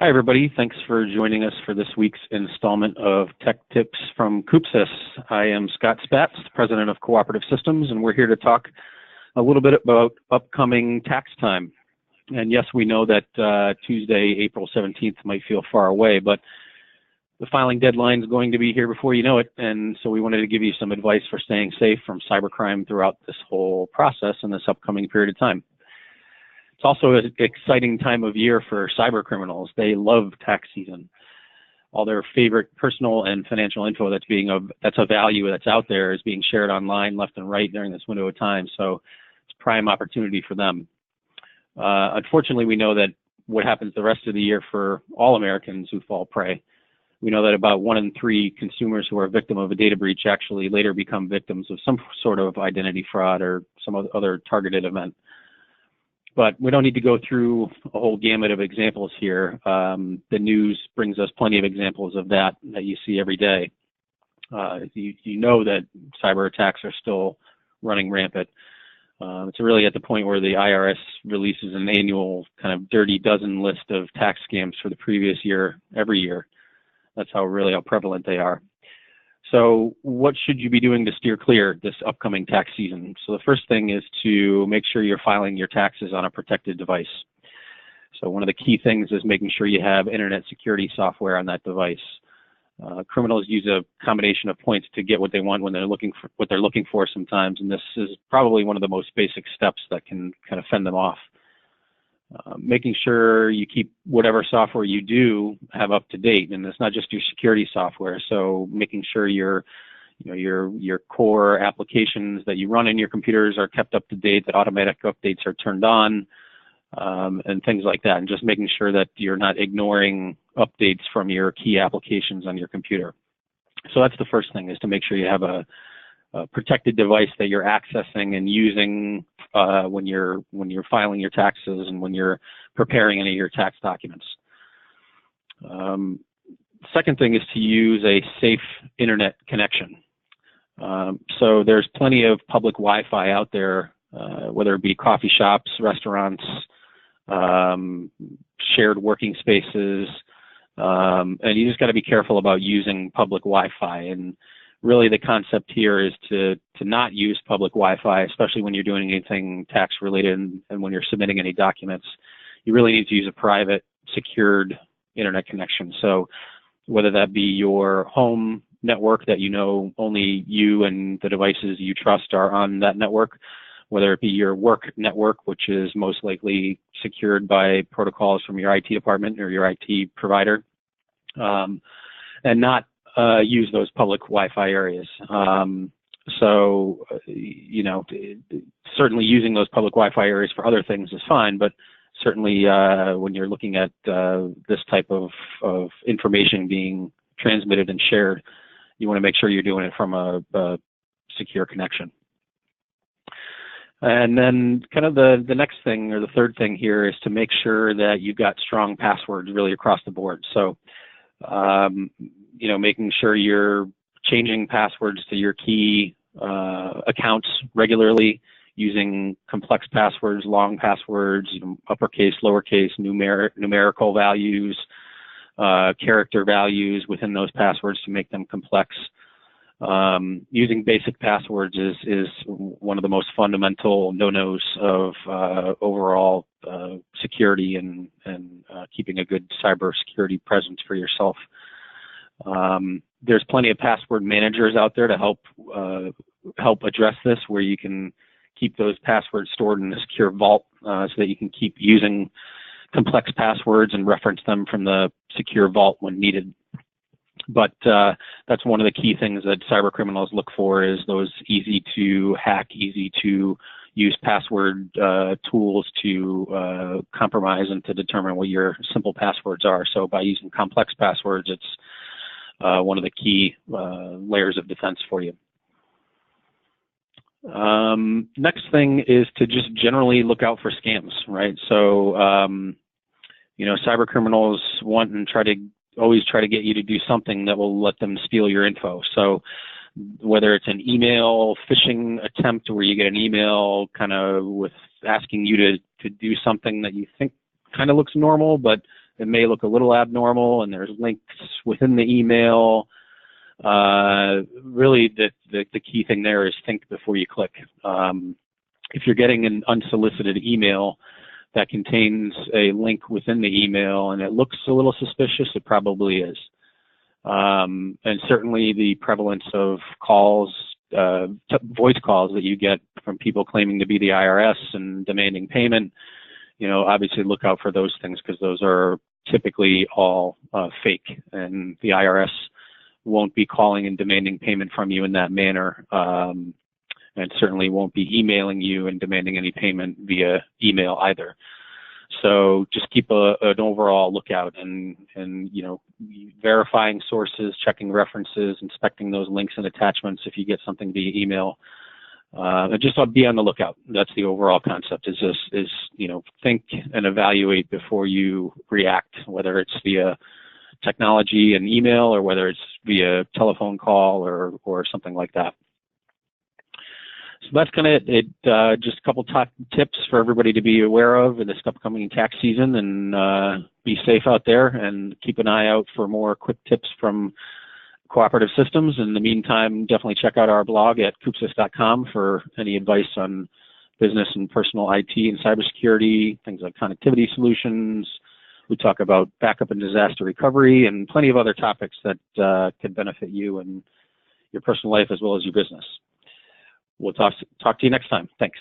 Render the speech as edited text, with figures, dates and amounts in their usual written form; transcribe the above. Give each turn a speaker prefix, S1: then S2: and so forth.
S1: Hi, everybody. Thanks for joining us for this week's installment of Tech Tips from CoopSys. I am Scott Spatz, President of Cooperative Systems, and we're here to talk a little bit about upcoming tax time. And yes, we know that Tuesday, April 17th might feel far away, but the filing deadline is going to be here before you know it, and so we wanted to give you some advice for staying safe from cybercrime throughout this whole process in this upcoming period of time. It's also an exciting time of year for cybercriminals. They love tax season. All their favorite personal and financial info that's of value that's out there is being shared online left and right during this window of time, so it's a prime opportunity for them. Unfortunately, we know that what happens the rest of the year for all Americans who fall prey. We know that about 1 in 3 consumers who are a victim of a data breach actually later become victims of some sort of identity fraud or some other targeted event. But we don't need to go through a whole gamut of examples here. The news brings us plenty of examples of that you see every day. You know that cyber attacks are still running rampant. It's really at the point where the IRS releases an annual kind of dirty dozen list of tax scams for the previous year every year. That's how prevalent they are. So what should you be doing to steer clear this upcoming tax season? So the first thing is to make sure you're filing your taxes on a protected device. So one of the key things is making sure you have internet security software on that device. Criminals use a combination of points to get what they want when they're looking for sometimes, and this is probably one of the most basic steps that can kind of fend them off. Making sure you keep whatever software you do have up to date, and it's not just your security software. So making sure your core applications that you run in your computers are kept up to date, that automatic updates are turned on, and things like that, and just making sure that you're not ignoring updates from your key applications on your computer. So that's the first thing, is to make sure you have a protected device that you're accessing and using when you're filing your taxes and when you're preparing any of your tax documents. Second thing is to use a safe internet connection. So there's plenty of public Wi-Fi out there, whether it be coffee shops, restaurants, shared working spaces, and you just got to be careful about using public Wi-Fi. And really, the concept here is to not use public Wi-Fi, especially when you're doing anything tax related and when you're submitting any documents. You really need to use a private, secured internet connection. So whether that be your home network that you know only you and the devices you trust are on that network, whether it be your work network, which is most likely secured by protocols from your IT department or your IT provider, and not use those public Wi-Fi areas. Certainly using those public Wi-Fi areas for other things is fine, but certainly when you're looking at this type of information being transmitted and shared, you want to make sure you're doing it from a secure connection. And then kind of the next thing, or the third thing here, is to make sure that you've got strong passwords really across the board. So making sure you're changing passwords to your key accounts regularly, using complex passwords, long passwords, uppercase, lowercase, numerical values, character values within those passwords to make them complex. Using basic passwords is one of the most fundamental no-nos of overall security and keeping a good cybersecurity presence for yourself. There's plenty of password managers out there to help address this, where you can keep those passwords stored in a secure vault so that you can keep using complex passwords and reference them from the secure vault when needed. But that's one of the key things that cyber criminals look for, is those easy to hack, easy to use password tools to compromise and to determine what your simple passwords are. So by using complex passwords, it's one of the key layers of defense for you. Next thing is to just generally look out for scams, right? So, cyber criminals want and always try to get you to do something that will let them steal your info. So whether it's an email phishing attempt where you get an email kind of with asking you to do something that you think kind of looks normal, but it may look a little abnormal, and there's links within the email. Really, the key thing there is think before you click. If you're getting an unsolicited email that contains a link within the email and it looks a little suspicious, it probably is. And certainly the prevalence of calls, voice calls that you get from people claiming to be the IRS and demanding payment, obviously look out for those things, because those are typically all fake, and the IRS won't be calling and demanding payment from you in that manner, and certainly won't be emailing you and demanding any payment via email either. So just keep an overall lookout, and verifying sources, checking references, inspecting those links and attachments if you get something via email. And just be on the lookout. That's the overall concept, is think and evaluate before you react, whether it's via technology and email or whether it's via telephone call or something like that. So that's kind of it. Just a couple top tips for everybody to be aware of in this upcoming tax season, and be safe out there, and keep an eye out for more quick tips from Cooperative Systems. In the meantime, definitely check out our blog at CoopSys.com for any advice on business and personal IT and cybersecurity, things like connectivity solutions. We talk about backup and disaster recovery and plenty of other topics that can benefit you and your personal life as well as your business. We'll talk to you next time. Thanks.